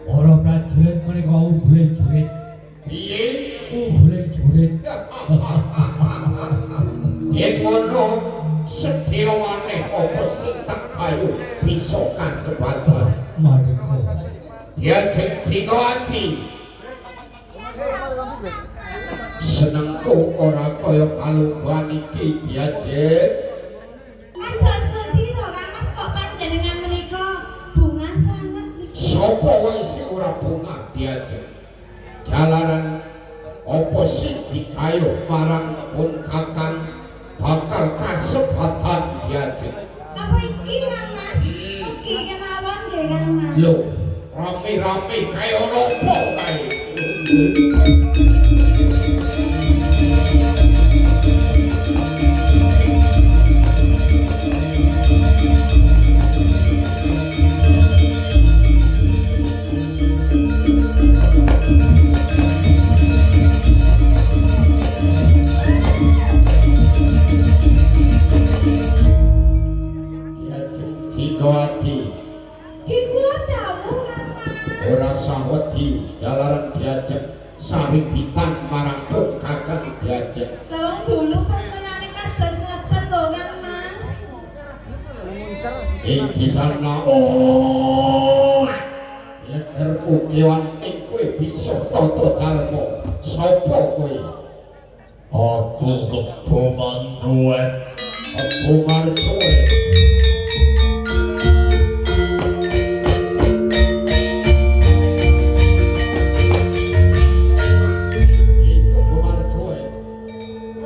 Para prajurit menika ugle jurit. Piye? Ugle jurit. Yen ngono setiawane apa sing tak ayo bisa kasebadan. Mariko. Dia cino ati. Senengku ora kaya kalungguhan iki dia jet. Ados pundi to Kang Mas kok panjenengan menika bunga sanget iki. Sopo wae sing ora bunga dia jet. Jalaran apa sing dikayo marang pun kakang bakal kasebatan dia jet. Apa iki Kang Mas? Iki kenawan nggih Kang Mas. Lho, rame-rame kaya nopo kae. Ati Iku dawuh Kang Mas. ora sawedi jalaran diajak sawibitan marang kakang diajak. Lah wong dulu percayane kados ngoten lho Kang Mas. Ing di sana oh lekerku kewan ing kowe bisa tata jalma sapa kowe? Aku kepomanduwe. Aku marcoe.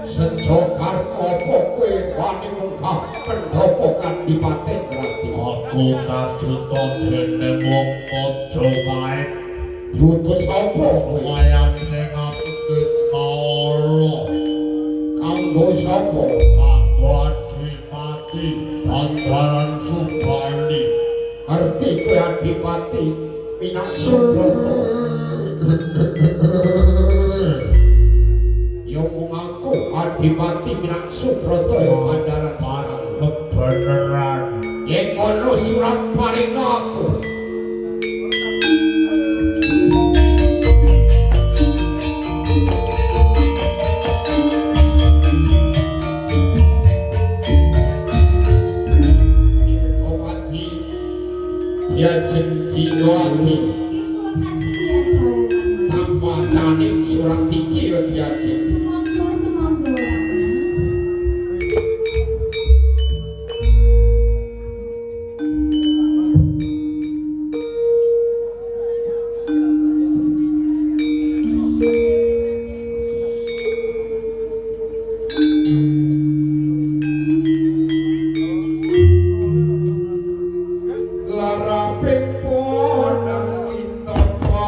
Sejokar opo kowe wani munggah pendopokan di Paten Grati. Aku kajuta dene wong aja wae. Diutus opo kowe? Wayang ning Kala. Kanggo sapa? Kanggo Adipati Bandaran Subali. Arti kowe Adipati Minang Subroto. Yo mengaku Adipati Minang Subroto ya Bandaran Parang. Kebenaran. Yen ngono surat paringna aku. Ya cino ati Iku kasih dawuh Kang Mas. tanpa caning surat iki ya diajeng. Semonggo semonggo Kang Mas. Laraping podang intapa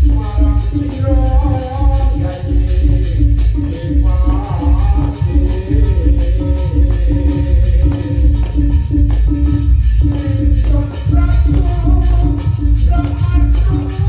marang sira yayi mati ingsun prabu ramartu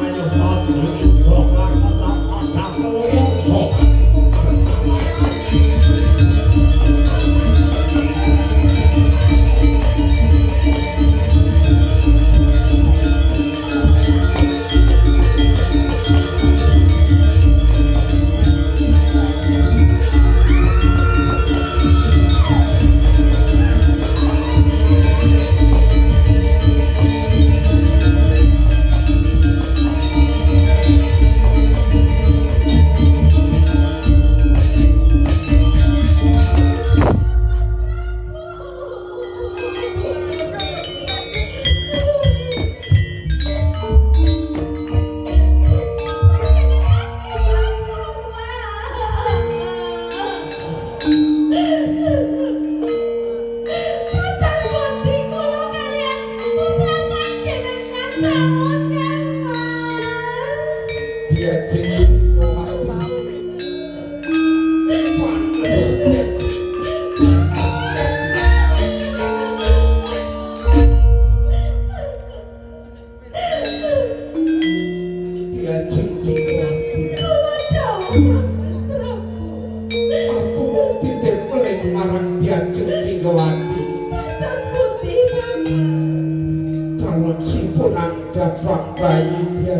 ingsun dia jengking kewajib dia jengking kewajib aku titip peling marang dia jengking kewajib calon simpunan dapat bayi dia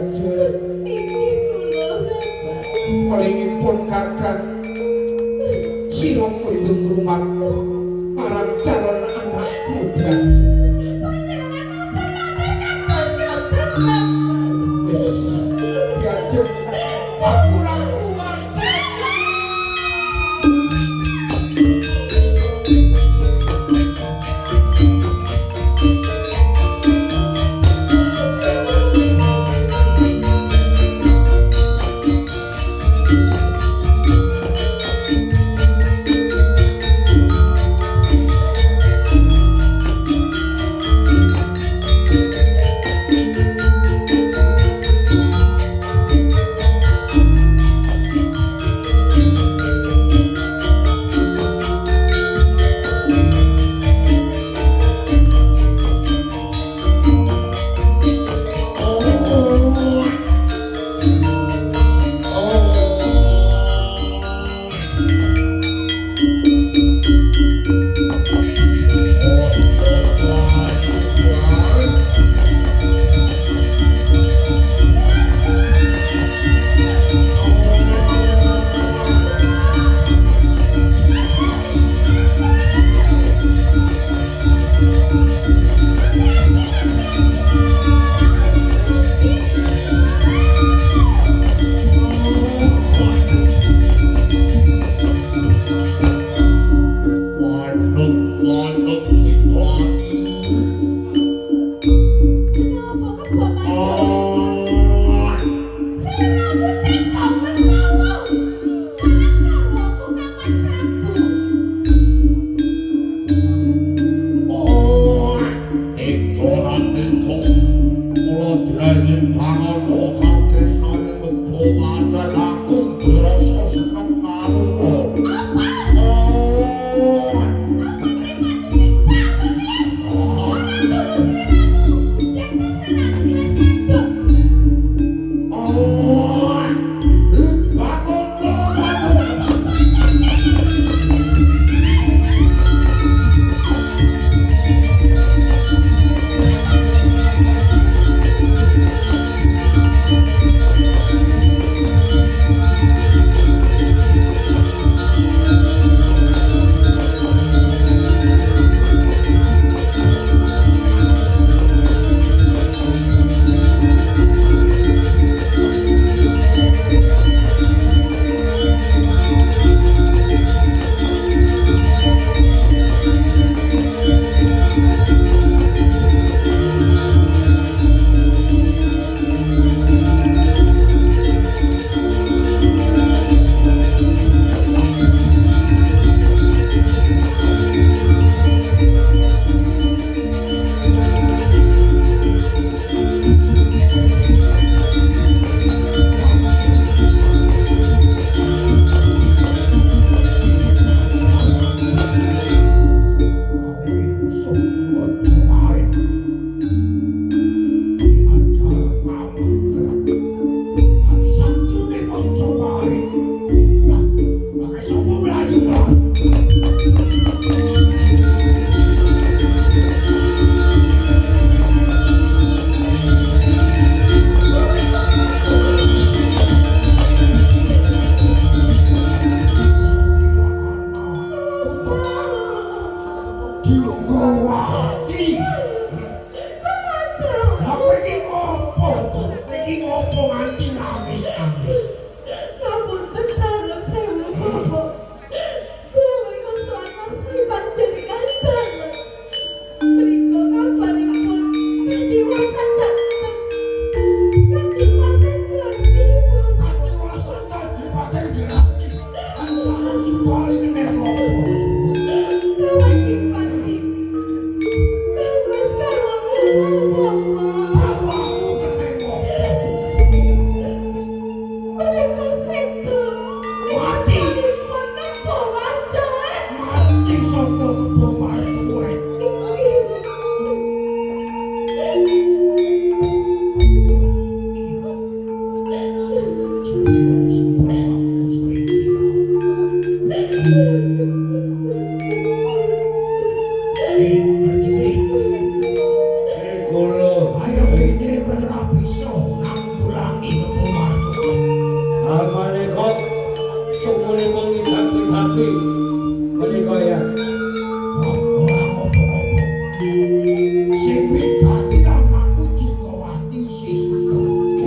palingipun kakak sirong mendung rumah marang calon anakku dia aku lakukan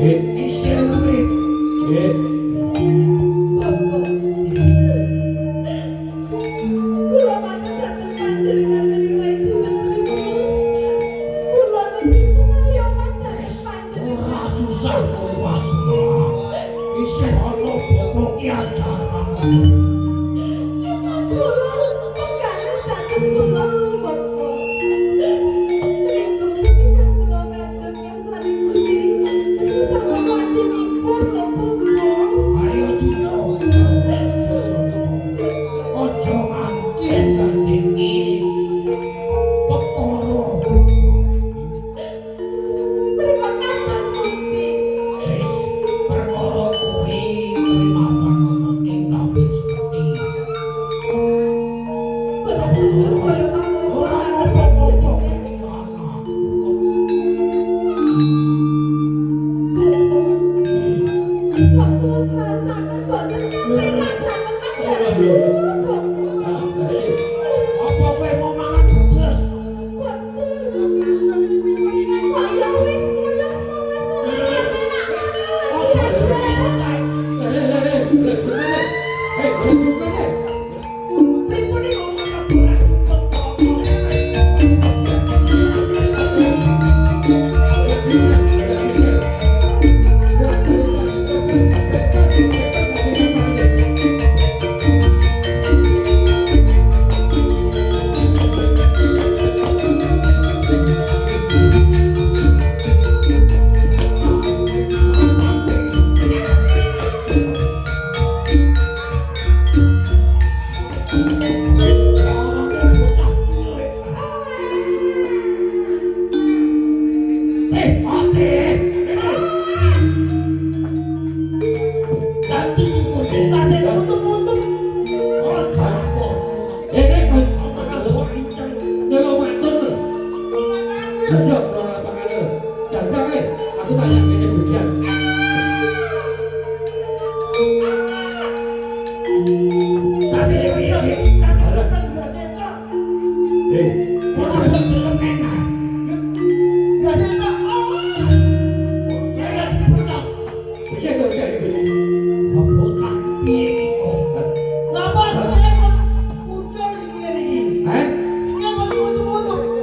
isih urip. Kula matur dhateng panjenengan menika Ibu Menteri. Kula niku ngayoman dhateng panjenengan. Ora susah ora susah. Isih ana bapa ki ajaran. Kula penggalih dhateng kula Bapak. Niku kula kandhut yang saling berdiri. Niku sama panjenenganipun lho Bapak. Ayo dicoba. Ojo nganti dadi perkara. Menika kathah bukti. Wis perkara kuwi mawon ing kabeh seperti. Bener-bener kaya Ora apa-apa. apa-apa iki ana. Kok kula ngrasakaken boten kepenak dhateng panjenengan kula Bapak. Apa kowe mau mangan bedes? Kaya wis mulus mawasane kepenak Pripun iki ngono golek Aku tanya ini bagian.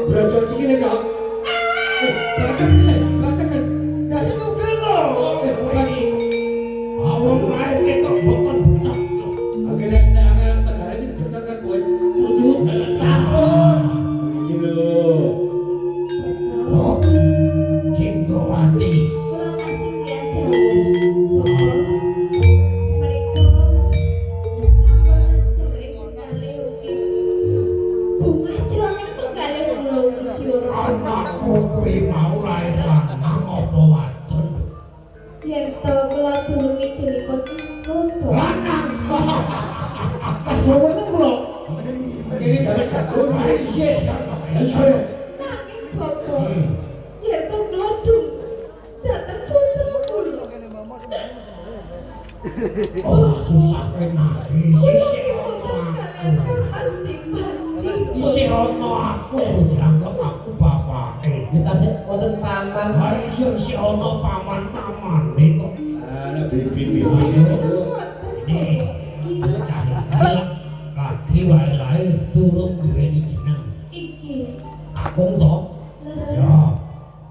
Belajar sikile kok. Katakan. Kula kasih tiada. Mereka sampun jering kalih ugi. Bunga jroning penggalih kula uji ora. Anakku kuwi mau lair lanang apa wadon? Yen to kula tulungi jenipun kanggo Lanang. Ini dari jago. Iya, nanging Bapak. Yen to kula dung dateng putra kula. Oh, susah kena. Isih ono aku dianggap aku bapake. Kita sih wonten paman. Ayo isih ono paman-paman niku. Ana bibi-bibi. Ini cah lagi wae lair durung duweni jeneng. Iki Kakung to? Ya.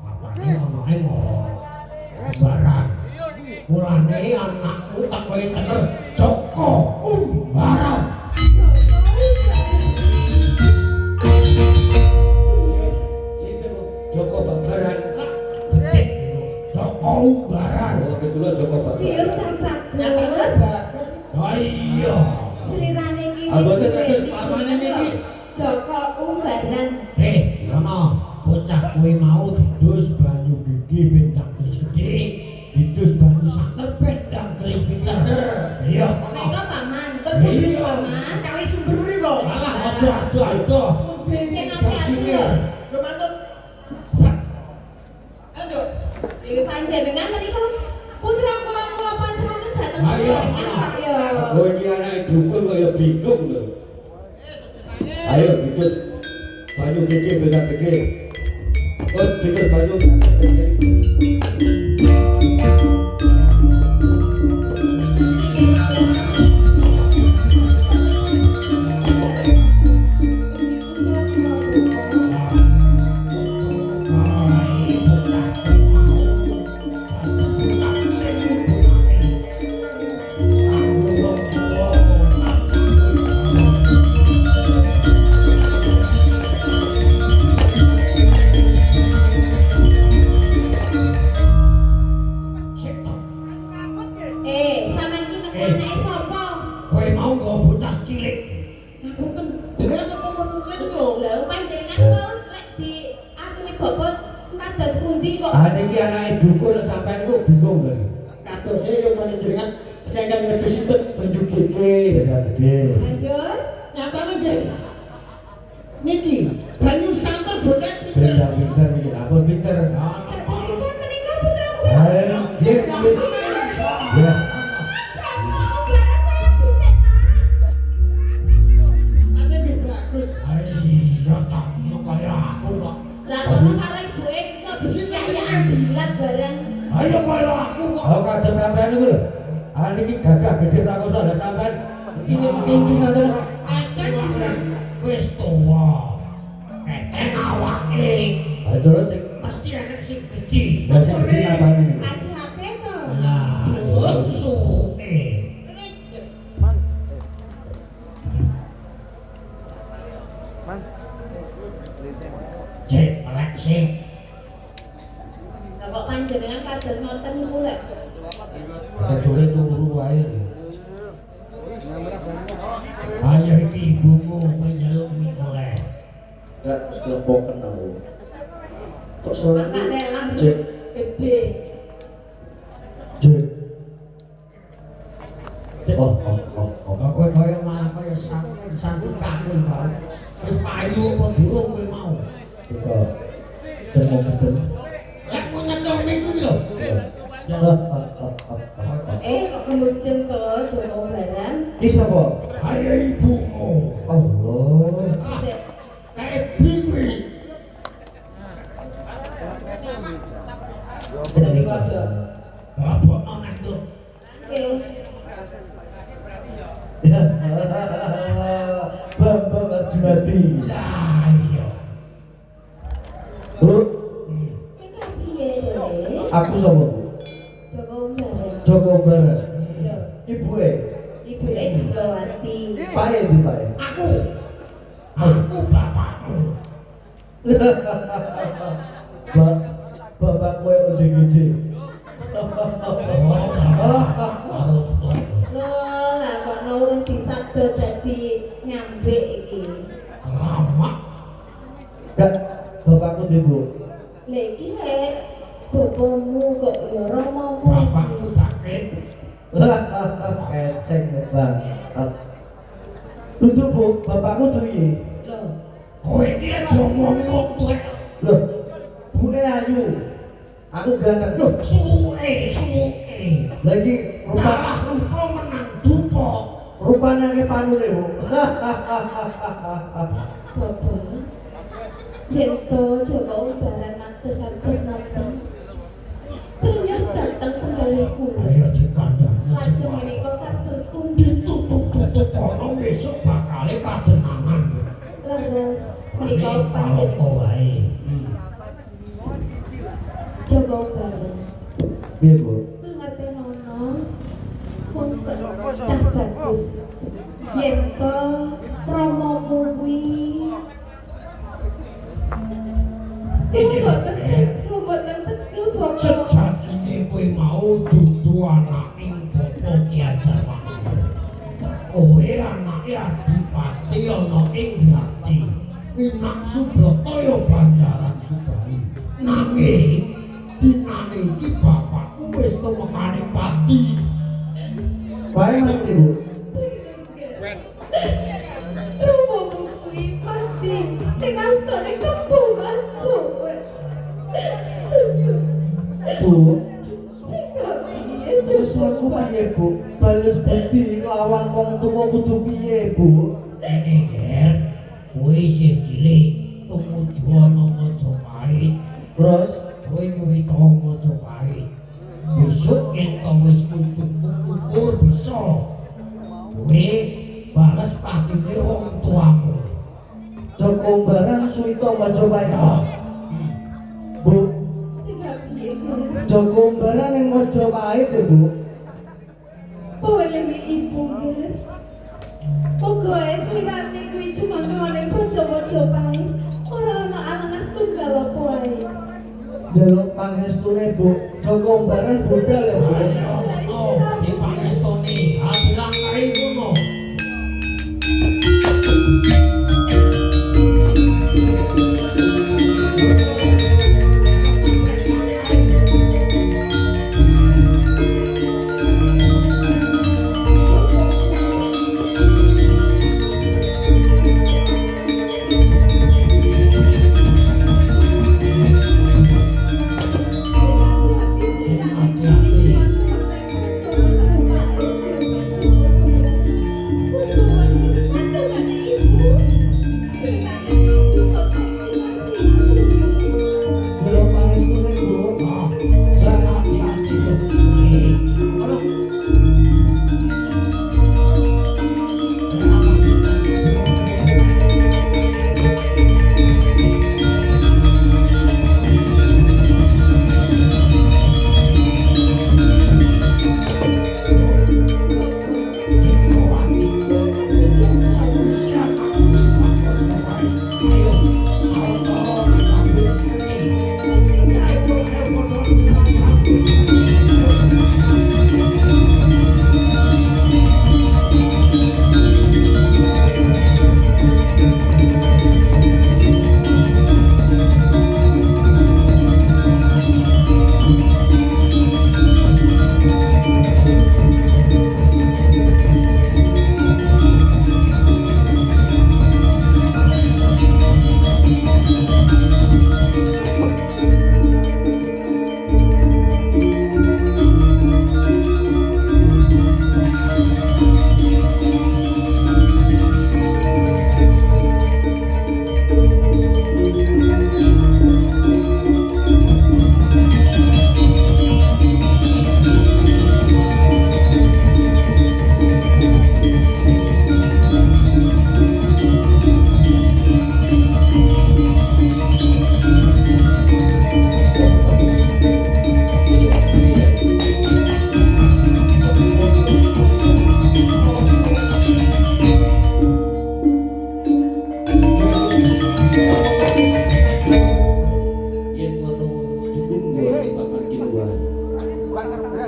Bapake ono ae Umbaran. Mulane anakku tak kowe tener Joko Umbaran. Joko Banggaran. Ketik Joko Umbaran. Oh, kedua Joko Banggaran. biar bagus. Oh iya. Selirane iki Abote kadang pamane iki. Joko Umbaran. Yono, bocah kuwi mau didus banyu gigi bintang kelis gede, didus banyu santer bintang kelis pinter. Iya, Mereka paman, Iya. paman. Kali sumber mriko. Alah aja aduh. Sing hati-hati ya. Lumanten. Ayo. Iki panjenengan menika putra kula pasangan dateng Ayo. Pak ya. Oh, ini anak dukun kaya bingung lho. Ayo bitus banyu gigi beda gede. Oh, bitus banyu santer gede. anake dukun sampean ku bingung lho. Katose yo panjenengan pengen ngedus banyu gede. Ya gede. Lanjut. Nyatane nggih. Niki banyu santer boten Pinter pinter iki ampun pinter. Dipun menika putra kula. Ayo, nggih. Ya. Ane nggih bagus. Iya tak kaya aku kok. Lah kono karo ibuke iso bikin bilat barang. Ayo kaya aku kok. Oh kados sampean niku lho. Ah niki gagah gede prakoso lah sampean. Iki ngoten. Aceng bisa wis tuwa. Aceng awake. Ayo terus sing Mesti ana sing gede. lah sing iki apane niku? Kasih HP to. Lah, suke. Cek melek sih. Lah kok panjenengan kados ngoten niku lek. Nek sore turu wae. Ayo iki ibumu menjaluk mikoleh. Enggak sekelompokan aku. Kok sore Makane langsung Cek. gede. Jek. Oh. Kowe kaya malah kaya santri kakun bae. Wis payu apa durung kowe mau? Buka. Sing mau gede. Lek mau nyekel niku lho. Kok kemujen to Joko barang. Ki sapa? Ayo ibumu. Allah. Sik. Kayak bingung. Dari kodok. Apa ana nduk? Oke. Bambang Arjunadi. Lah iya. Bu, Kita piye Dek? aku sapa? Joko barang. Joko Barat. Yo. Ibuke. Ibuke Jogowati. Pae di pae. Aku bapakmu. Bapak kowe ODGJ. Loh, lah kok nurun disabdo dadi nyambik iki. Lama. Enggak, bapakku ndi, Bu? Lah iki lek bopomu kok ya romomu. Bapakmu sakit. Keceng banget. Untuk Bu, bapakku duwe. Loh, Kowe iki lek diomongi wong tuwek. Loh, Bu ayu. Aku ganteng. Loh, Suke. lagi Kalah rupa menang dupa. rupanya ke panune, Bu. Bapak. Yen to Joko barang matur kados noten. Ternyata dateng penggalih kula. Ayo dikandani Lajeng semua. menika kados pundi Ditutup-tutup kono besok bakale kadenangan. leres menika Kalau panjenengan wae. Joko barang. Piye, Bu? Pangertenono wong cah bagus. Yen to Rama kuwi Kok boten tetu Bapak. Sejatine kowe mau dudu anaking bapa Ki Ajarwan. Kowe anake Adipati ana ing Grati. Minak Subrata ya Bandaran Subari. Nanging dinane iki bapakku wis tumekane pati. Pae mati, Bu. Romomu kuwi mati ning astane kembung Jowo. Bu, Sing piye terus aku piye, Bu? Bales budi lawan wong tuwa kudu piye, Bu? Ini ger, kowe isih cilik, tumuju ana Majapahit. Terus Kowe nyuwita Majapahit. Besok yen to wis kumpul bisa. Kowe bales patine wong tuamu. Joko Barang Suwito Majapahit. Ya. Bu, Tidak piye. Joko Barang yang Majapahit ya, Bu. Oleh ibu kan. Pokoke sirane kuwi cuma ngene bojo-bojo bae. Ora ana alangan tunggal apa wae. Jaluk pangestune, Bu. Joko Barang budal ya, Bu. Oh, di pangestone, hati langkai ngono.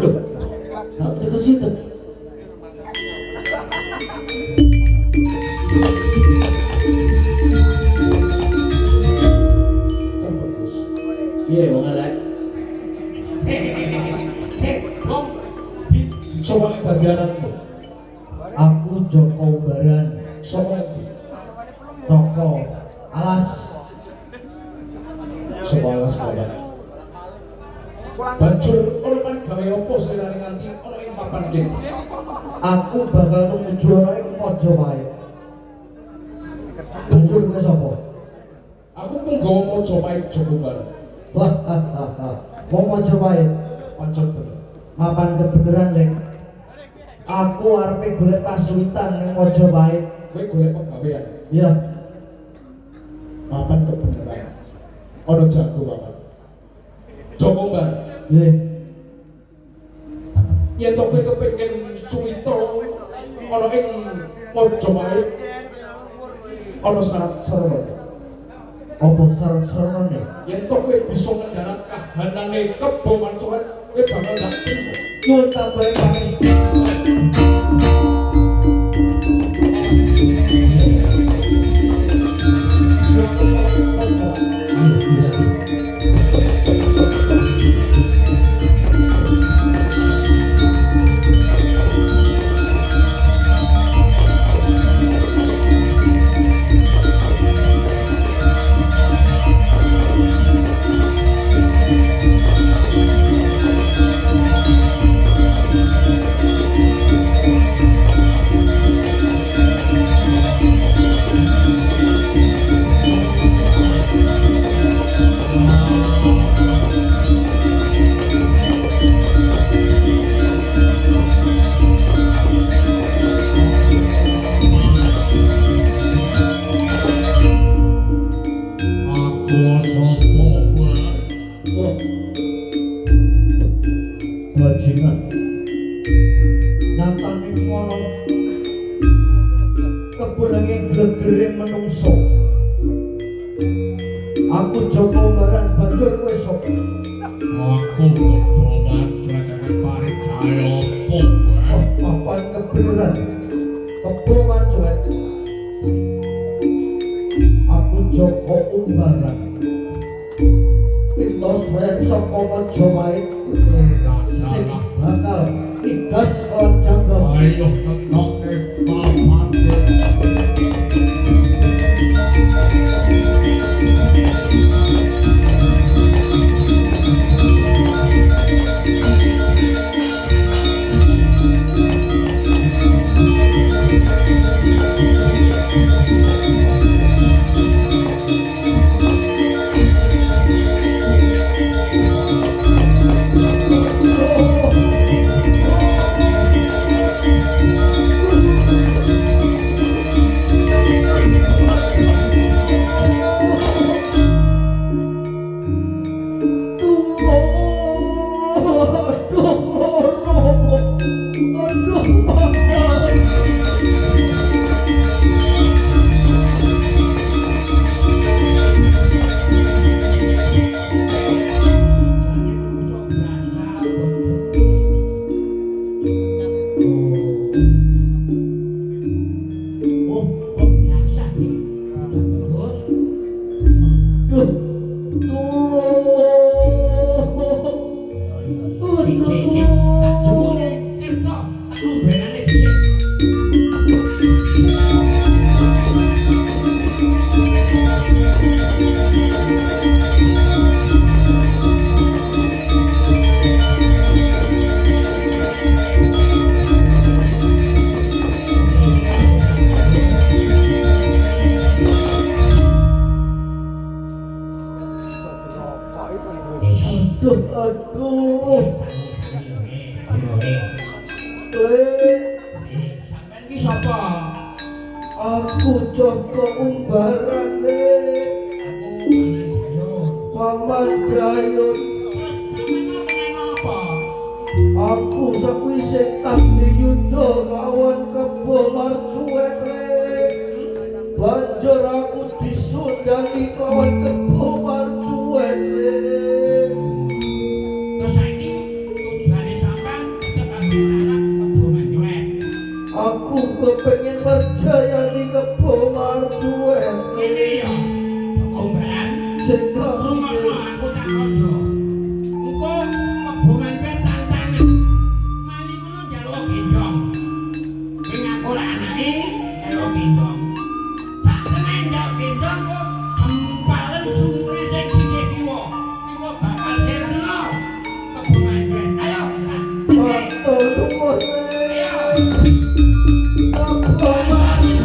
Sampai ke situ. Bagus. Iya, wong elek. Wong di coba bagianmu. Aku Joko Baran, Sopo toko alas. sopo alas bapak. Banjur ono men gawe apa selirane nganti ono ing papan kene. Aku bakal menuju ana ing Majapahit. Banjur kowe sapa? Aku mung gawa Majapahit Joko Barat. Wah, mau Majapahit. Pancen bener. Mapan kebeneran lek. Aku arepe golek pasuwitan ning Majapahit. Kowe golek pegawean. Iya. Papan kebenaran. Ono jago papan. Joko Barat. Nggih. Yen to kowe kepengin suwita ana ing Majapahit ana syarat-syarat. Apa syarat-syaratne? Yen to kowe bisa ngendarat kahanane kebo Majapahit kowe bakal dak trimo. Nyuwun tambahi pangestu. Bajingan. Natane ngono. Kepunenge glegere menungso. Aku Joko Baran banjur kowe sapa? Aku kebetulan cuaca parit kaya opo Oh, papan kebeneran. Kebo mancuet. Aku Joko Umbaran. Pintos wae saka Majapahit. Sing bakal igas lawan Janggong. ayo ketokne papan Aku Joko Umbaran Paman Jayun. Aku sakwise tangge yudha lawan Kebo Marcuet. Banjur aku disundani lawan Kebo Marcuet. Terus saiki tujuane sampean Aku pengen percaya di Kebo Marjuen. Ini ya, Omben. Rumahmu aku tak kodo. Engko kebungan kowe tantangan. Mari ngono njaluk gendong. Sing aku lak anake njaluk gendong. Sak tenan njaluk gendong kok kempalen sumure sing dhisik kiwa. Kiwa bakal sirna kebungan kowe. Ayo, Matur nuwun. ayo. Kebo Marjuen.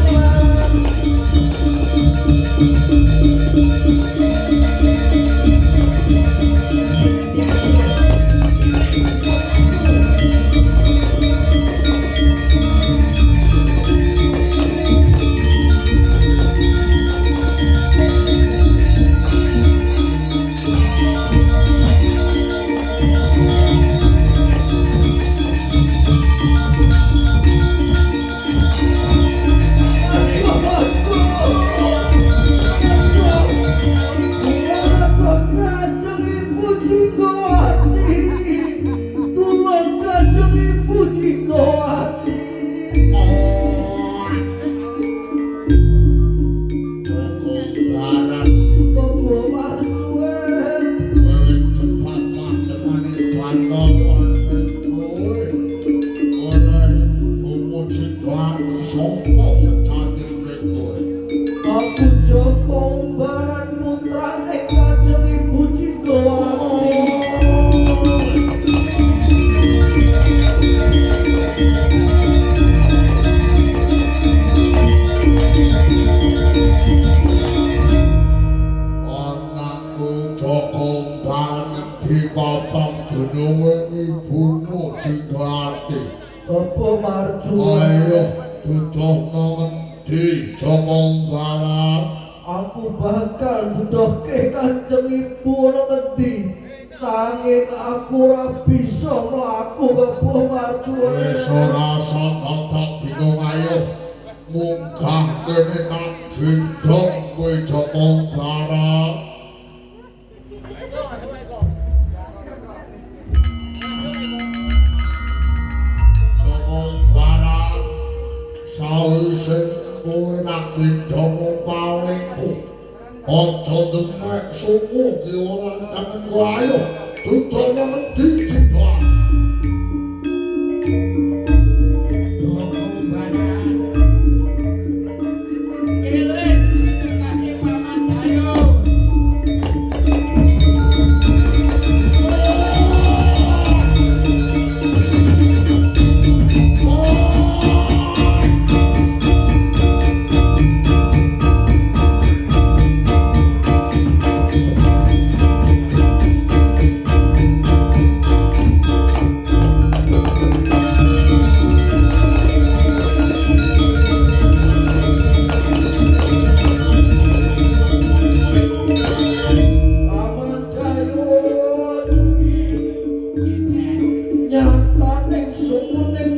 Aku Joko Umbaran putrane Kanjeng Ibu Cigawati. Anakku Joko Umbaran dipotong jenenge ibumu Cigawati. Kebo Marjuen. Ayo dudohno ngendi Joko Umbaran? Aku bakal nuduhke Kanjeng Ibu ana ngendi. Nanging aku ora bisa mlaku Kebo Marjuen. Wis ora tak bingung ayo munggah kene tak gendong kowe Joko Umbaran. Joko Umbaran sawise kowe nak gendong palingku. Aja demek sungu ki ora tangan kowe ayo dudono ngendi Cigawati. Nyataning sumuning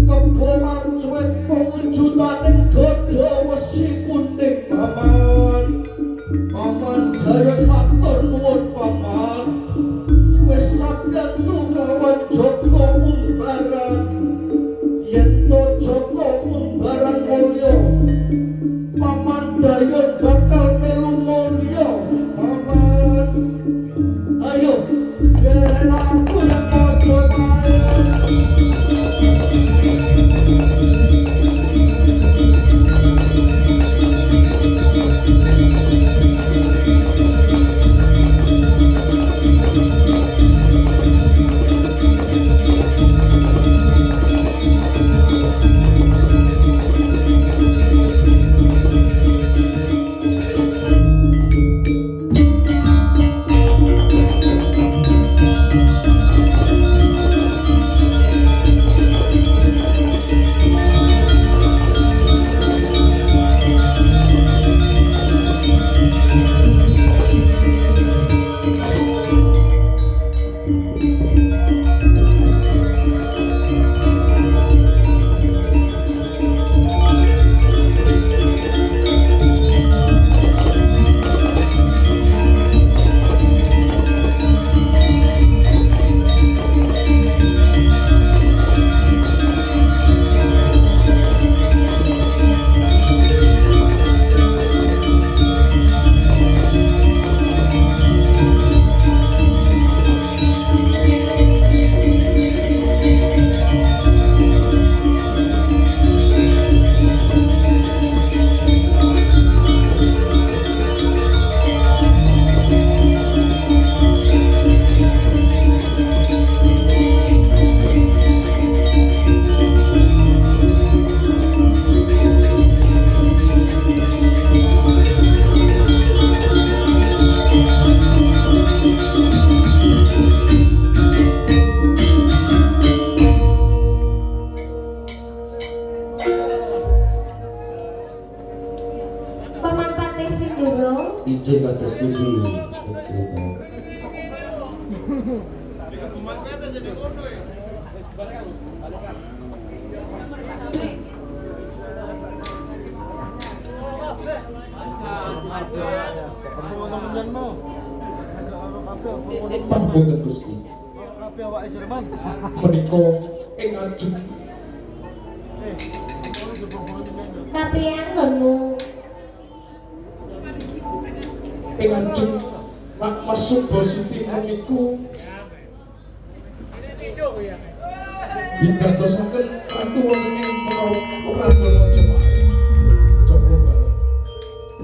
Kebo Marjuen pewujudaning gada wesi kuning paman. Paman Dayon matur nuwun paman. Wis sabiyantu kawan Joko Umbaran. Yen to Joko Umbaran mulya, Paman Dayon bakal melu mulya paman. Ayo, biarin aku yang mojo main. Panjenengan Gusti. Menika ing ajeng Kapriyan nggonmu? ing ajeng Mak Masuk Bositi meniku didadosaken ratu wonten ing Prabana Jemaah. Coba bareng.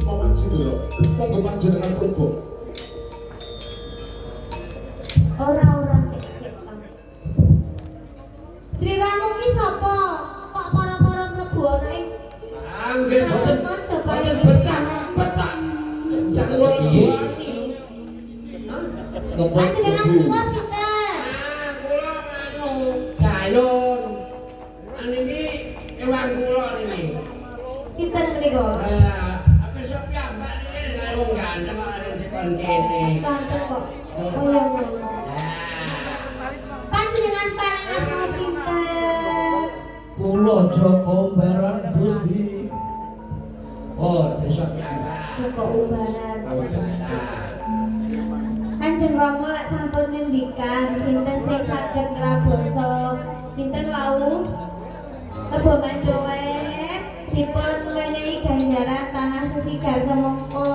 Paman Sindoro, monggo panjenengan probo. Ora sik. Sri Ranu ki sapa? Kok para-para mlebu ana ing Angger boten Majapahit iki? betah. Yang kula piye? Panjenengan kula sinten? Kula anu Galun. Niki ewan kula niki. Sinten menika? Apa sok piyambak niki galung ganteng arep dikon kene. Kanten kok. Kaya ngono. Panjenengan pareng asma sinten? Kula Joko Baran Gusti. Oh, besok piyambak. Kok ubaran. Kanjeng Rama lek sampun ngendikan sinten sing saged ngraboso sinten wau Rebo Manjoet dipun menehi ganjaran tanah sesigar semangka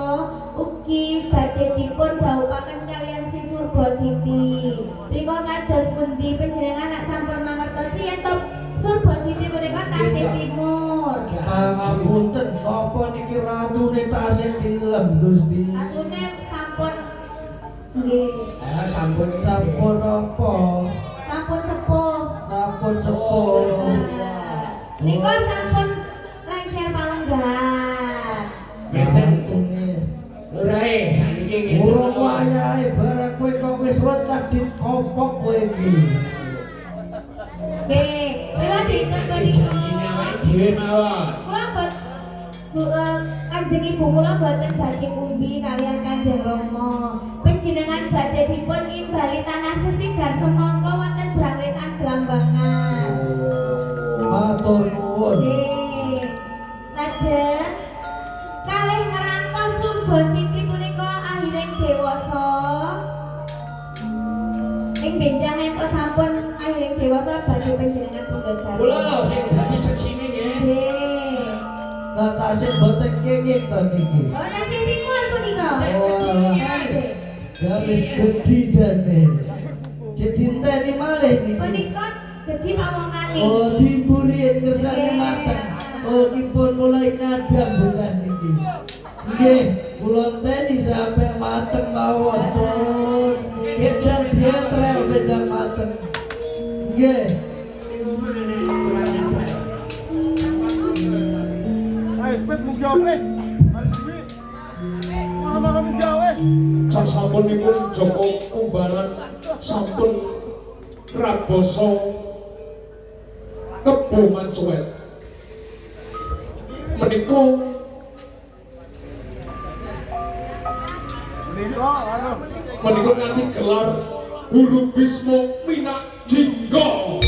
ugi badhe dipun dhaupaken kaliyan si Surba Siti. Rika kados pundi panjenengan nek sampun mangertosi yen to Surba Siti menika tasih timur. Pangapunten napa niki ratune tasih tilem Gusti. Atune sampun nggih. Sampun Sampun apa? Sampun sepuh. Sampun sepuh. Nika sampun lengser palenggan. Ngeten. Untune. Urae saniki ngeten. Urung wayahe barang kowe kok wis rocak dikopok kowe iki. Nggih, kula dinten menika. Dhewe mawon. Kula mbot Kanjeng Ibu kula mboten badhe umbi kalian Kanjeng Rama. Panjenengan badhe dipun imbali tanah sesigar semangka wonten Brawetan Blambangan. Matur nuwun. Nggih. Lajeng kalih ngerantos Surba Siti punika ahiring dewasa. Ing benjang entuk sampun ahiring dewasa badhe panjenengan pundhut dalem. Kula sing dadi seksine nggih. Nggih. Lah tasih boten kenging to niki. Oh, nasi timur punika. Oh, Nggih. ya wis gedhi jane. Jedinteni malih niki. Punika gedhi pawongane. Oh, diburiin kersane mateng. Oh, dipun mulai ngadam bocah niki. Nggih, kula teni sampe mateng mawon pun. Gedang dietrel bedang mateng. Nggih. Sasampunipun Joko Kumbaran sampun raboso Kebo Mancuet. Menika kanthi gelar Guru Bisma Minak Jinggo.